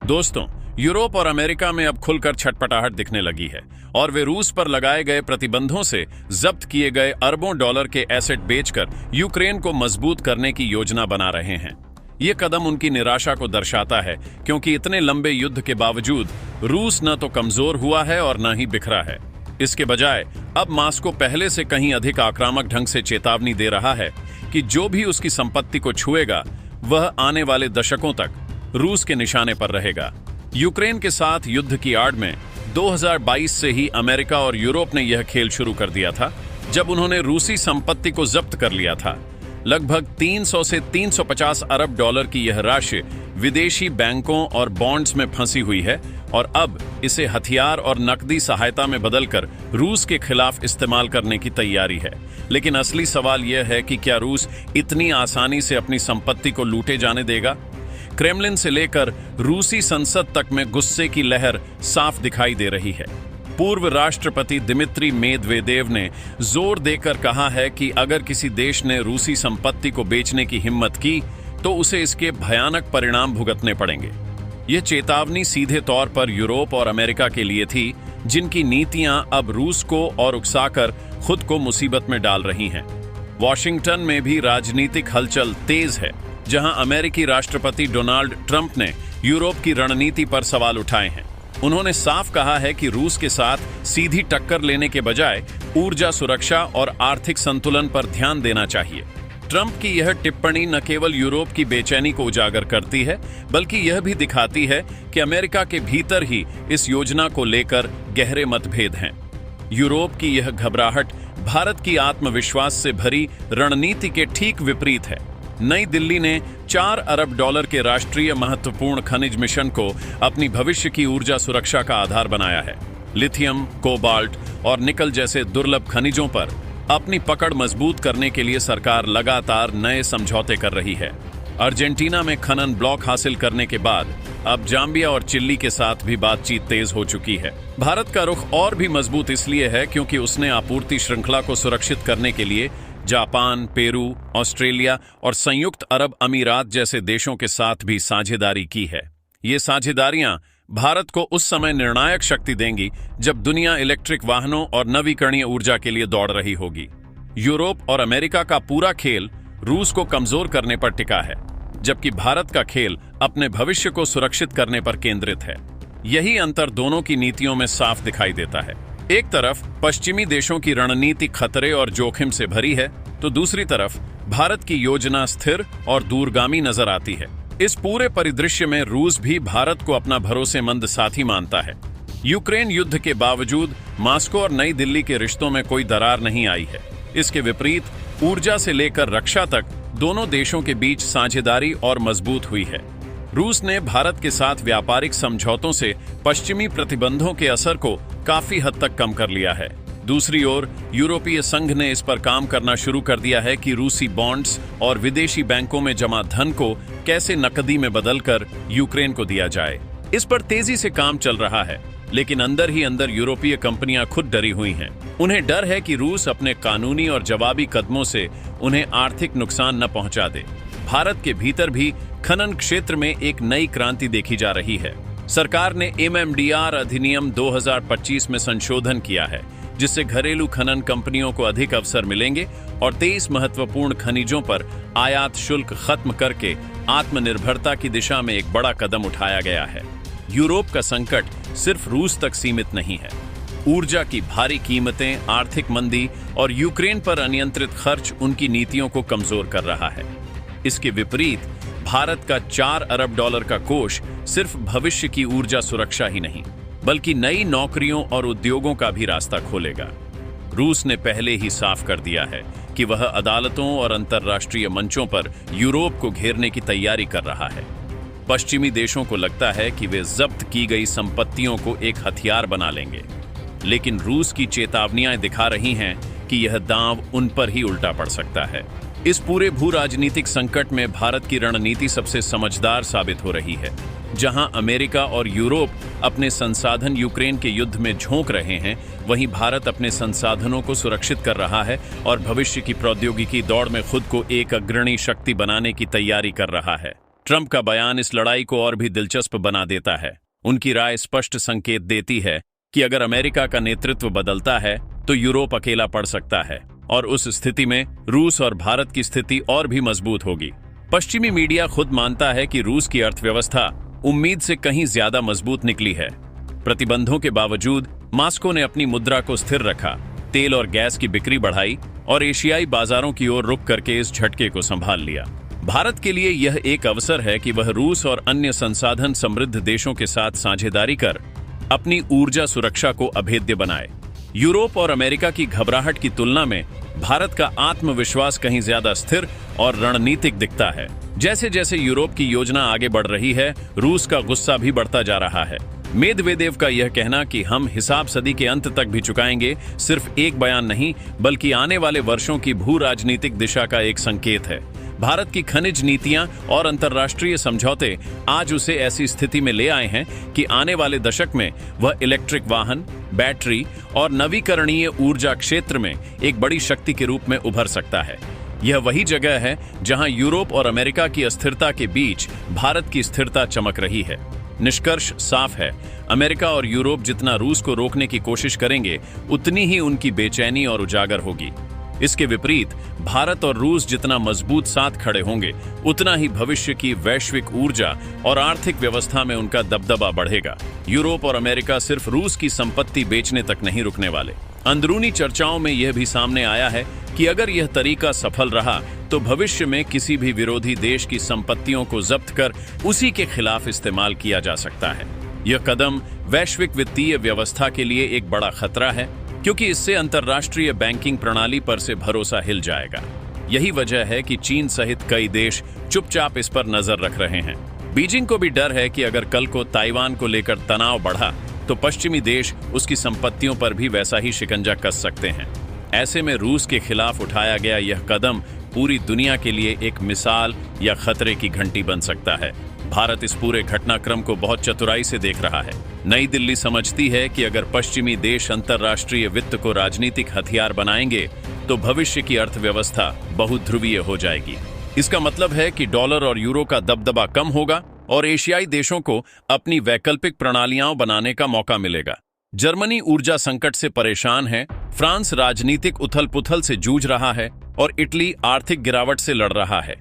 दोस्तों, यूरोप और अमेरिका में अब खुलकर छटपटाहट दिखने लगी है और वे रूस पर लगाए गए प्रतिबंधों से जब्त किए गए अरबों डॉलर के एसेट बेचकर यूक्रेन को मजबूत करने की योजना बना रहे हैं। ये कदम उनकी निराशा को दर्शाता है, क्योंकि इतने लंबे युद्ध के बावजूद रूस न तो कमजोर हुआ है और न ही बिखरा है। इसके बजाय अब मॉस्को पहले से कहीं अधिक आक्रामक ढंग से चेतावनी दे रहा है कि जो भी उसकी संपत्ति को छुएगा वह आने वाले दशकों तक रूस के निशाने पर रहेगा। यूक्रेन के साथ युद्ध की आड़ में 2022 से ही अमेरिका और यूरोप ने यह खेल शुरू कर दिया था, जब उन्होंने रूसी संपत्ति को जब्त कर लिया था। लगभग 300 से 350 अरब डॉलर की यह राशि विदेशी बैंकों और बॉन्ड्स में फंसी हुई है और अब इसे हथियार और नकदी सहायता में बदलकर रूस के खिलाफ इस्तेमाल करने की तैयारी है। लेकिन असली सवाल यह है कि क्या रूस इतनी आसानी से अपनी संपत्ति को लूटे जाने देगा? क्रेमलिन से लेकर रूसी संसद तक में गुस्से की लहर साफ दिखाई दे रही है। पूर्व राष्ट्रपति दिमित्री मेदवेदेव ने जोर देकर कहा है कि अगर किसी देश ने रूसी संपत्ति को बेचने की हिम्मत की तो उसे इसके भयानक परिणाम भुगतने पड़ेंगे। यह चेतावनी सीधे तौर पर यूरोप और अमेरिका के लिए थी, जिनकी नीतियां अब रूस को और उकसाकर खुद को मुसीबत में डाल रही हैं। वॉशिंगटन में भी राजनीतिक हलचल तेज है, जहां अमेरिकी राष्ट्रपति डोनाल्ड ट्रंप ने यूरोप की रणनीति पर सवाल उठाए हैं। उन्होंने साफ कहा है कि रूस के साथ सीधी टक्कर लेने के बजाय ऊर्जा सुरक्षा और आर्थिक संतुलन पर ध्यान देना चाहिए। ट्रंप की यह टिप्पणी न केवल यूरोप की बेचैनी को उजागर करती है, बल्कि यह भी दिखाती है कि अमेरिका के भीतर ही इस योजना को लेकर गहरे मतभेद हैं। यूरोप की यह घबराहट भारत की आत्मविश्वास से भरी रणनीति के ठीक विपरीत है। नई दिल्ली ने 4 अरब डॉलर के राष्ट्रीय महत्वपूर्ण खनिज मिशन को अपनी भविष्य की ऊर्जा सुरक्षा का आधार बनाया है। लिथियम, कोबाल्ट और निकल जैसे दुर्लभ खनिजों पर अपनी पकड़ मजबूत करने के लिए सरकार लगातार नए समझौते कर रही है। अर्जेंटीना में खनन ब्लॉक हासिल करने के बाद अब जाम्बिया और चिली के साथ भी बातचीत तेज हो चुकी है। भारत का रुख और भी मजबूत इसलिए है क्योंकि उसने आपूर्ति श्रृंखला को सुरक्षित करने के लिए जापान, पेरू, ऑस्ट्रेलिया और संयुक्त अरब अमीरात जैसे देशों के साथ भी साझेदारी की है। ये साझेदारियां भारत को उस समय निर्णायक शक्ति देंगी जब दुनिया इलेक्ट्रिक वाहनों और नवीकरणीय ऊर्जा के लिए दौड़ रही होगी। यूरोप और अमेरिका का पूरा खेल रूस को कमजोर करने पर टिका है, जबकि भारत का खेल अपने भविष्य को सुरक्षित करने पर केंद्रित है। यही अंतर दोनों की नीतियों में साफ दिखाई देता है। एक तरफ पश्चिमी देशों की रणनीति खतरे और जोखिम से भरी है, तो दूसरी तरफ भारत की योजना स्थिर और दूरगामी नजर आती है। इस पूरे परिदृश्य में रूस भी भारत को अपना भरोसेमंद साथी मानता है। यूक्रेन युद्ध के बावजूद मॉस्को और नई दिल्ली के रिश्तों में कोई दरार नहीं आई है। इसके विपरीत ऊर्जा से लेकर रक्षा तक दोनों देशों के बीच साझेदारी और मजबूत हुई है। रूस ने भारत के साथ व्यापारिक समझौतों से पश्चिमी प्रतिबंधों के असर को काफी हद तक कम कर लिया है। दूसरी ओर यूरोपीय संघ ने इस पर काम करना शुरू कर दिया है कि रूसी बॉन्ड्स और विदेशी बैंकों में जमा धन को कैसे नकदी में बदलकर यूक्रेन को दिया जाए। इस पर तेजी से काम चल रहा है, लेकिन अंदर ही अंदर यूरोपीय कंपनियां खुद डरी हुई हैं। उन्हें डर है कि रूस अपने कानूनी और जवाबी कदमों से उन्हें आर्थिक नुकसान न पहुंचा दे। भारत के भीतर भी खनन क्षेत्र में एक नई क्रांति देखी जा रही है। सरकार ने MMDR अधिनियम 2025 में संशोधन किया है, जिससे घरेलू खनन कंपनियों को अधिक अवसर मिलेंगे और 23 महत्वपूर्ण खनिजों पर आयात शुल्क खत्म करके आत्मनिर्भरता की दिशा में एक बड़ा कदम उठाया गया है। यूरोप का संकट सिर्फ रूस तक सीमित नहीं है। ऊर्जा की भारी कीमतें, आर्थिक मंदी और यूक्रेन पर अनियंत्रित खर्च उनकी नीतियों को कमजोर कर रहा है। इसके विपरीत भारत का 4 अरब डॉलर का कोष सिर्फ भविष्य की ऊर्जा सुरक्षा ही नहीं, बल्कि नई नौकरियों और उद्योगों का भी रास्ता खोलेगा। रूस ने पहले ही साफ कर दिया है कि वह अदालतों और अंतर्राष्ट्रीय मंचों पर यूरोप को घेरने की तैयारी कर रहा है। पश्चिमी देशों को लगता है कि वे जब्त की गई संपत्तियों को एक हथियार बना लेंगे, लेकिन रूस की चेतावनियां दिखा रही हैं कि यह दांव उन पर ही उल्टा पड़ सकता है। इस पूरे भू राजनीतिक संकट में भारत की रणनीति सबसे समझदार साबित हो रही है। जहां अमेरिका और यूरोप अपने संसाधन यूक्रेन के युद्ध में झोंक रहे हैं, वहीं भारत अपने संसाधनों को सुरक्षित कर रहा है और भविष्य की प्रौद्योगिकी दौड़ में खुद को एक अग्रणी शक्ति बनाने की तैयारी कर रहा है। ट्रंप का बयान इस लड़ाई को और भी दिलचस्प बना देता है। उनकी राय स्पष्ट संकेत देती है कि अगर अमेरिका का नेतृत्व बदलता है तो यूरोप अकेला पड़ सकता है, और उस स्थिति में रूस और भारत की स्थिति और भी मजबूत होगी। पश्चिमी मीडिया खुद मानता है कि रूस की अर्थव्यवस्था उम्मीद से कहीं ज्यादा मजबूत निकली है। प्रतिबंधों के बावजूद मॉस्को ने अपनी मुद्रा को स्थिर रखा, तेल और गैस की बिक्री बढ़ाई और एशियाई बाजारों की ओर रुख करके इस झटके को संभाल लिया। भारत के लिए यह एक अवसर है कि वह रूस और अन्य संसाधन समृद्ध देशों के साथ साझेदारी कर अपनी ऊर्जा सुरक्षा को अभेद्य बनाए। यूरोप और अमेरिका की घबराहट की तुलना में भारत का आत्मविश्वास कहीं ज्यादा स्थिर और रणनीतिक दिखता है। जैसे जैसे यूरोप की योजना आगे बढ़ रही है, रूस का गुस्सा भी बढ़ता जा रहा है। मेदवेदेव का यह कहना कि हम हिसाब सदी के अंत तक भी चुकाएंगे सिर्फ एक बयान नहीं, बल्कि आने वाले वर्षों की भू राजनीतिक दिशा का एक संकेत है। भारत की खनिज नीतियां और अंतर्राष्ट्रीय समझौते आज उसे ऐसी स्थिति में ले आए हैं कि आने वाले दशक में वह इलेक्ट्रिक वाहन, बैटरी और नवीकरणीय ऊर्जा क्षेत्र में एक बड़ी शक्ति के रूप में उभर सकता है। यह वही जगह है जहां यूरोप और अमेरिका की अस्थिरता के बीच भारत की स्थिरता चमक रही है। निष्कर्ष साफ है, अमेरिका और यूरोप जितना रूस को रोकने की कोशिश करेंगे, उतनी ही उनकी बेचैनी और उजागर होगी। इसके विपरीत भारत और रूस जितना मजबूत साथ खड़े होंगे, उतना ही भविष्य की वैश्विक ऊर्जा और आर्थिक व्यवस्था में उनका दबदबा बढ़ेगा। यूरोप और अमेरिका सिर्फ रूस की संपत्ति बेचने तक नहीं रुकने वाले। अंदरूनी चर्चाओं में यह भी सामने आया है कि अगर यह तरीका सफल रहा तो भविष्य में किसी भी विरोधी देश की संपत्तियों को जब्त कर उसी के खिलाफ इस्तेमाल किया जा सकता है। यह कदम वैश्विक वित्तीय व्यवस्था के लिए एक बड़ा खतरा है, क्योंकि इससे अंतर्राष्ट्रीय बैंकिंग प्रणाली पर से भरोसा हिल जाएगा। यही वजह है कि चीन सहित कई देश चुपचाप इस पर नजर रख रहे हैं। बीजिंग को भी डर है कि अगर कल को ताइवान को लेकर तनाव बढ़ा तो पश्चिमी देश उसकी संपत्तियों पर भी वैसा ही शिकंजा कस सकते हैं। ऐसे में रूस के खिलाफ उठाया गया यह कदम पूरी दुनिया के लिए एक मिसाल या खतरे की घंटी बन सकता है। भारत इस पूरे घटनाक्रम को बहुत चतुराई से देख रहा है। नई दिल्ली समझती है कि अगर पश्चिमी देश अंतर्राष्ट्रीय वित्त को राजनीतिक हथियार बनाएंगे तो भविष्य की अर्थव्यवस्था बहुध्रुवीय हो जाएगी। इसका मतलब है कि डॉलर और यूरो का दबदबा कम होगा और एशियाई देशों को अपनी वैकल्पिक प्रणालियां बनाने का मौका मिलेगा। जर्मनी ऊर्जा संकट से परेशान है, फ्रांस राजनीतिक उथल-पुथल से जूझ रहा है और इटली आर्थिक गिरावट से लड़ रहा है।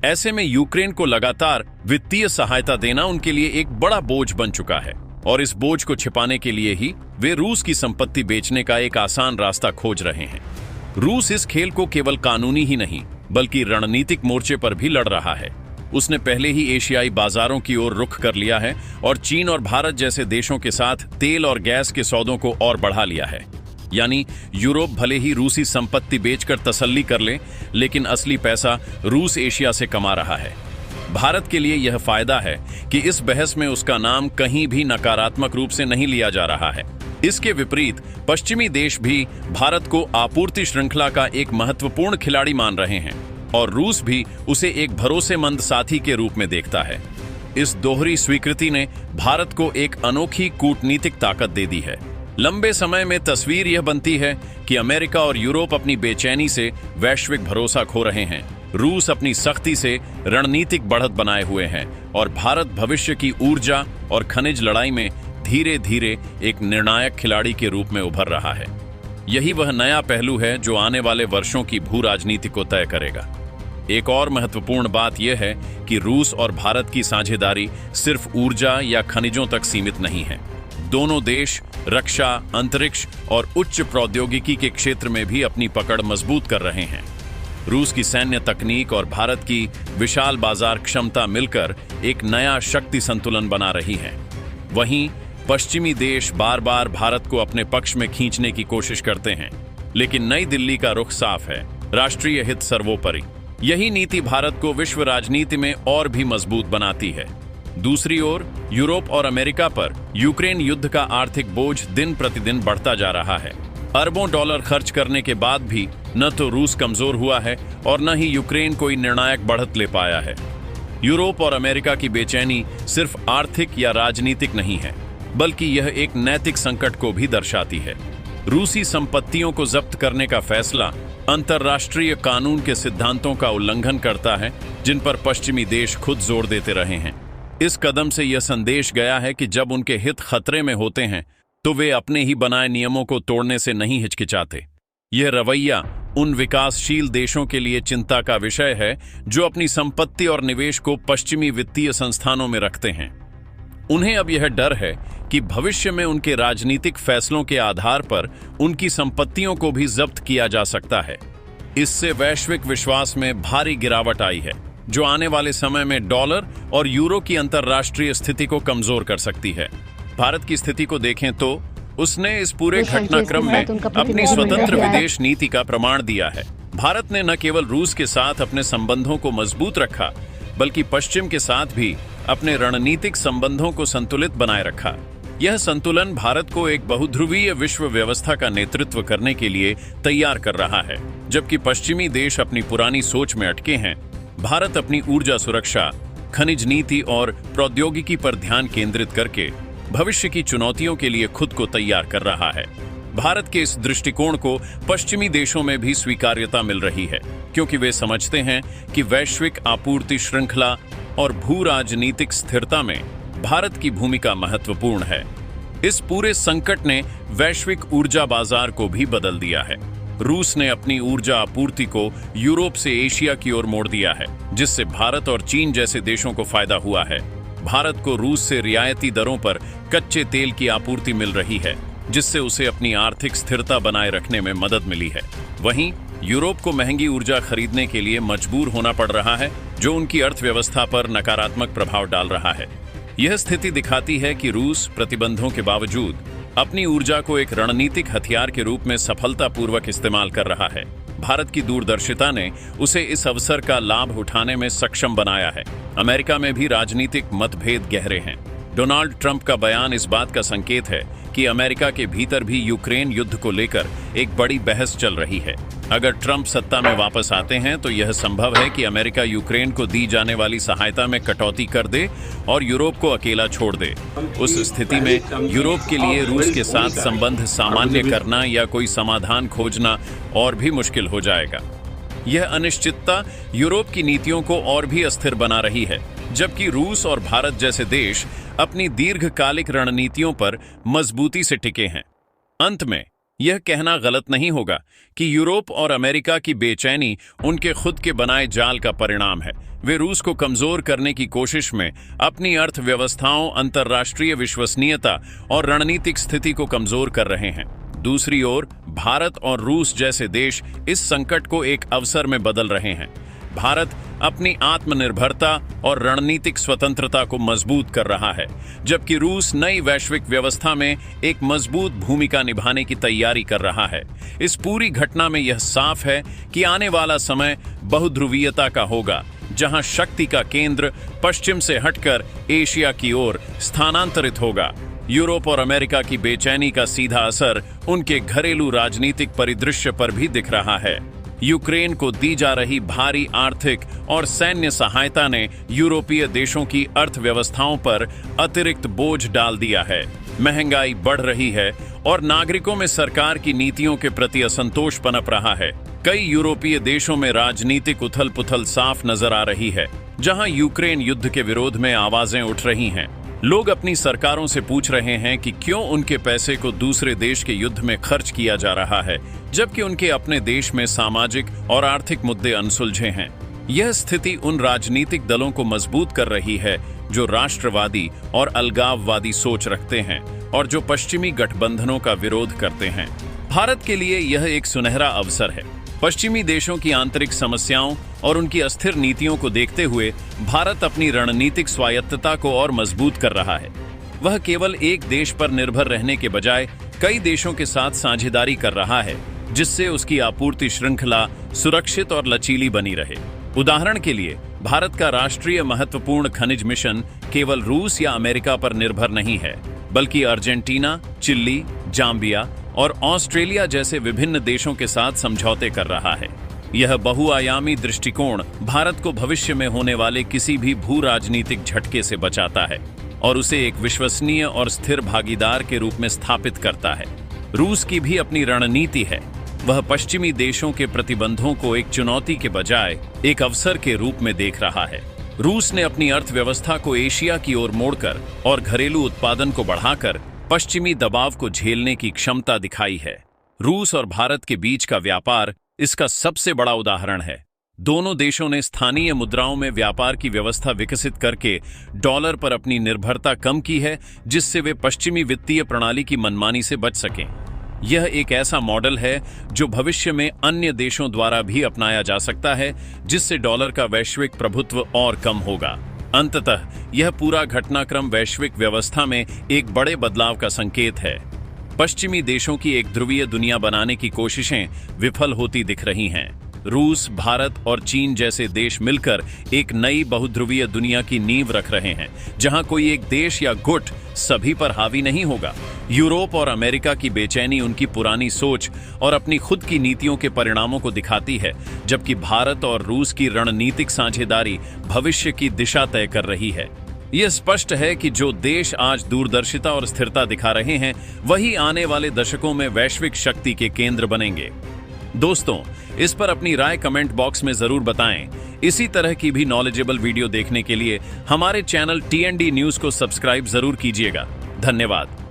ऐसे में यूक्रेन को लगातार वित्तीय सहायता देना उनके लिए एक बड़ा बोझ बन चुका है, और इस बोझ को छिपाने के लिए ही वे रूस की संपत्ति बेचने का एक आसान रास्ता खोज रहे हैं। रूस इस खेल को केवल कानूनी ही नहीं बल्कि रणनीतिक मोर्चे पर भी लड़ रहा है। उसने पहले ही एशियाई बाजारों की ओर रुख कर लिया है और चीन और भारत जैसे देशों के साथ तेल और गैस के सौदों को और बढ़ा लिया है। यानी यूरोप भले ही रूसी संपत्ति बेचकर तसल्ली कर ले, लेकिन असली पैसा रूस एशिया से कमा रहा है। भारत के लिए यह फायदा है कि इस बहस में उसका नाम कहीं भी नकारात्मक रूप से नहीं लिया जा रहा है। इसके विपरीत पश्चिमी देश भी भारत को आपूर्ति श्रृंखला का एक महत्वपूर्ण खिलाड़ी मान रहे हैं और रूस भी उसे एक भरोसेमंद साथी के रूप में देखता है। इस दोहरी स्वीकृति ने भारत को एक अनोखी कूटनीतिक ताकत दे दी है। लंबे समय में तस्वीर यह बनती है कि अमेरिका और यूरोप अपनी बेचैनी से वैश्विक भरोसा खो रहे हैं, रूस अपनी सख्ती से रणनीतिक बढ़त बनाए हुए हैं और भारत भविष्य की ऊर्जा और खनिज लड़ाई में धीरे धीरे एक निर्णायक खिलाड़ी के रूप में उभर रहा है। यही वह नया पहलू है जो आने वाले वर्षों की भू राजनीति को तय करेगा। एक और महत्वपूर्ण बात यह है कि रूस और भारत की साझेदारी सिर्फ ऊर्जा या खनिजों तक सीमित नहीं है। दोनों देश रक्षा, अंतरिक्ष और उच्च प्रौद्योगिकी के क्षेत्र में भी अपनी पकड़ मजबूत कर रहे हैं। रूस की सैन्य तकनीक और भारत की विशाल बाजार क्षमता मिलकर एक नया शक्ति संतुलन बना रही है। वहीं पश्चिमी देश बार बार भारत को अपने पक्ष में खींचने की कोशिश करते हैं, लेकिन नई दिल्ली का रुख साफ है, राष्ट्रीय हित सर्वोपरि। यही नीति भारत को विश्व राजनीति में और भी मजबूत बनाती है। दूसरी ओर यूरोप और अमेरिका पर यूक्रेन युद्ध का आर्थिक बोझ दिन प्रतिदिन बढ़ता जा रहा है। अरबों डॉलर खर्च करने के बाद भी न तो रूस कमजोर हुआ है और न ही यूक्रेन कोई निर्णायक बढ़त ले पाया है। यूरोप और अमेरिका की बेचैनी सिर्फ आर्थिक या राजनीतिक नहीं है, बल्कि यह एक नैतिक संकट को भी दर्शाती है। रूसी संपत्तियों को जब्त करने का फैसला अंतर्राष्ट्रीय कानून के सिद्धांतों का उल्लंघन करता है, जिन पर पश्चिमी देश खुद जोर देते रहे हैं। इस कदम से यह संदेश गया है कि जब उनके हित खतरे में होते हैं तो वे अपने ही बनाए नियमों को तोड़ने से नहीं हिचकिचाते। यह रवैया उन विकासशील देशों के लिए चिंता का विषय है जो अपनी संपत्ति और निवेश को पश्चिमी वित्तीय संस्थानों में रखते हैं। उन्हें अब यह डर है कि भविष्य में उनके राजनीतिक फैसलों के आधार पर उनकी संपत्तियों को भी जब्त किया जा सकता है। इससे वैश्विक विश्वास में भारी गिरावट आई है, जो आने वाले समय में डॉलर और यूरो की अंतर्राष्ट्रीय स्थिति को कमजोर कर सकती है। भारत की स्थिति को देखें तो उसने इस पूरे घटनाक्रम में अपनी स्वतंत्र विदेश नीति का प्रमाण दिया है। भारत ने न केवल रूस के साथ अपने संबंधों को मजबूत रखा, बल्कि पश्चिम के साथ भी अपने रणनीतिक संबंधों को संतुलित बनाए रखा। यह संतुलन भारत को एक बहुध्रुवीय विश्व व्यवस्था का नेतृत्व करने के लिए तैयार कर रहा है। जबकि पश्चिमी देश अपनी पुरानी सोच में अटके हैं, भारत अपनी ऊर्जा सुरक्षा, खनिज नीति और प्रौद्योगिकी पर ध्यान केंद्रित करके भविष्य की चुनौतियों के लिए खुद को तैयार कर रहा है। भारत के इस दृष्टिकोण को पश्चिमी देशों में भी स्वीकार्यता मिल रही है, क्योंकि वे समझते हैं कि वैश्विक आपूर्ति श्रृंखला और भू राजनीतिक स्थिरता में भारत की भूमिका महत्वपूर्ण है। इस पूरे संकट ने वैश्विक ऊर्जा बाजार को भी बदल दिया है। रूस ने अपनी ऊर्जा आपूर्ति को यूरोप से एशिया की ओर मोड़ दिया है, जिससे भारत और चीन जैसे देशों को फायदा हुआ है। भारत को रूस से रियायती दरों पर कच्चे तेल की आपूर्ति मिल रही है, जिससे उसे अपनी आर्थिक स्थिरता बनाए रखने में मदद मिली है। वहीं यूरोप को महंगी ऊर्जा खरीदने के लिए मजबूर होना पड़ रहा है, जो उनकी अर्थव्यवस्था पर नकारात्मक प्रभाव डाल रहा है। यह स्थिति दिखाती है कि रूस प्रतिबंधों के बावजूद अपनी ऊर्जा को एक रणनीतिक हथियार के रूप में सफलतापूर्वक इस्तेमाल कर रहा है। भारत की दूरदर्शिता ने उसे इस अवसर का लाभ उठाने में सक्षम बनाया है। अमेरिका में भी राजनीतिक मतभेद गहरे हैं। डोनाल्ड ट्रंप का बयान इस बात का संकेत है कि अमेरिका के भीतर भी यूक्रेन युद्ध को लेकर एक बड़ी बहस चल रही है। अगर ट्रंप सत्ता में वापस आते हैं तो यह संभव है कि अमेरिका यूक्रेन को दी जाने वाली सहायता में कटौती कर दे और यूरोप को अकेला छोड़ दे। उस स्थिति में यूरोप के लिए रूस के साथ संबंध सामान्य करना या कोई समाधान खोजना और भी मुश्किल हो जाएगा। यह अनिश्चितता यूरोप की नीतियों को और भी अस्थिर बना रही है, जबकि रूस और भारत जैसे देश अपनी दीर्घकालिक रणनीतियों पर मजबूती से टिके हैं। अंत में यह कहना गलत नहीं होगा कि यूरोप और अमेरिका की बेचैनी उनके खुद के बनाए जाल का परिणाम है। वे रूस को कमजोर करने की कोशिश में अपनी अर्थव्यवस्थाओं, अंतर्राष्ट्रीय विश्वसनीयता और रणनीतिक स्थिति को कमजोर कर रहे हैं। दूसरी ओर भारत और रूस जैसे देश इस संकट को एक अवसर में बदल रहे हैं। भारत अपनी आत्मनिर्भरता और रणनीतिक स्वतंत्रता को मजबूत कर रहा है, जबकि रूस नई वैश्विक व्यवस्था में एक मजबूत भूमिका निभाने की तैयारी कर रहा है। इस पूरी घटना में यह साफ है कि आने वाला समय बहुध्रुवीयता का होगा, जहां शक्ति का केंद्र पश्चिम से हटकर एशिया की ओर स्थानांतरित होगा। यूरोप और अमेरिका की बेचैनी का सीधा असर उनके घरेलू राजनीतिक परिदृश्य पर भी दिख रहा है। यूक्रेन को दी जा रही भारी आर्थिक और सैन्य सहायता ने यूरोपीय देशों की अर्थव्यवस्थाओं पर अतिरिक्त बोझ डाल दिया है। महंगाई बढ़ रही है और नागरिकों में सरकार की नीतियों के प्रति असंतोष पनप रहा है। कई यूरोपीय देशों में राजनीतिक उथल-पुथल साफ नजर आ रही है, जहां यूक्रेन युद्ध के विरोध में आवाजें उठ रही हैं। लोग अपनी सरकारों से पूछ रहे हैं कि क्यों उनके पैसे को दूसरे देश के युद्ध में खर्च किया जा रहा है, जबकि उनके अपने देश में सामाजिक और आर्थिक मुद्दे अनसुलझे हैं। यह स्थिति उन राजनीतिक दलों को मजबूत कर रही है जो राष्ट्रवादी और अलगाववादी सोच रखते हैं और जो पश्चिमी गठबंधनों का विरोध करते हैं। भारत के लिए यह एक सुनहरा अवसर है। पश्चिमी देशों की आंतरिक समस्याओं और उनकी अस्थिर नीतियों को देखते हुए भारत अपनी रणनीतिक स्वायत्तता को और मजबूत कर रहा है। वह केवल एक देश पर निर्भर रहने के बजाय कई देशों के साथ साझेदारी कर रहा है, जिससे उसकी आपूर्ति श्रृंखला सुरक्षित और लचीली बनी रहे। उदाहरण के लिए, भारत का राष्ट्रीय महत्वपूर्ण खनिज मिशन केवल रूस या अमेरिका पर निर्भर नहीं है, बल्कि अर्जेंटीना, चिली, जाम्बिया और ऑस्ट्रेलिया जैसे विभिन्न देशों के साथ समझौते कर रहा है। यह बहुआयामी दृष्टिकोण भारत को भविष्य में होने वाले किसी भी भू राजनीतिक झटके से बचाता है और उसे एक विश्वसनीय और स्थिर भागीदार के रूप में स्थापित करता है। रूस की भी अपनी रणनीति है। वह पश्चिमी देशों के प्रतिबंधों को एक चुनौती के बजाय एक अवसर के रूप में देख रहा है। रूस ने अपनी अर्थव्यवस्था को एशिया की ओर मोड़कर और घरेलू उत्पादन को बढ़ाकर पश्चिमी दबाव को झेलने की क्षमता दिखाई है। रूस और भारत के बीच का व्यापार इसका सबसे बड़ा उदाहरण है। दोनों देशों ने स्थानीय मुद्राओं में व्यापार की व्यवस्था विकसित करके डॉलर पर अपनी निर्भरता कम की है, जिससे वे पश्चिमी वित्तीय प्रणाली की मनमानी से बच सकें। यह एक ऐसा मॉडल है जो भविष्य में अन्य देशों द्वारा भी अपनाया जा सकता है, जिससे डॉलर का वैश्विक प्रभुत्व और कम होगा। अंततः यह पूरा घटनाक्रम वैश्विक व्यवस्था में एक बड़े बदलाव का संकेत है। पश्चिमी देशों की एक ध्रुवीय दुनिया बनाने की कोशिशें विफल होती दिख रही हैं। रूस, भारत और चीन जैसे देश मिलकर एक नई बहुध्रुवीय दुनिया की नींव रख रहे हैं, जहां कोई एक देश या गुट सभी पर हावी नहीं होगा। यूरोप और अमेरिका की बेचैनी उनकी पुरानी सोच और अपनी खुद की नीतियों के परिणामों को दिखाती है, जबकि भारत और रूस की रणनीतिक साझेदारी भविष्य की दिशा तय कर रही है। यह स्पष्ट है कि जो देश आज दूरदर्शिता और स्थिरता दिखा रहे हैं, वही आने वाले दशकों में वैश्विक शक्ति के केंद्र बनेंगे। दोस्तों, इस पर अपनी राय कमेंट बॉक्स में जरूर बताएं। इसी तरह की भी नॉलेजेबल वीडियो देखने के लिए हमारे चैनल TND न्यूज़ को सब्सक्राइब जरूर कीजिएगा। धन्यवाद।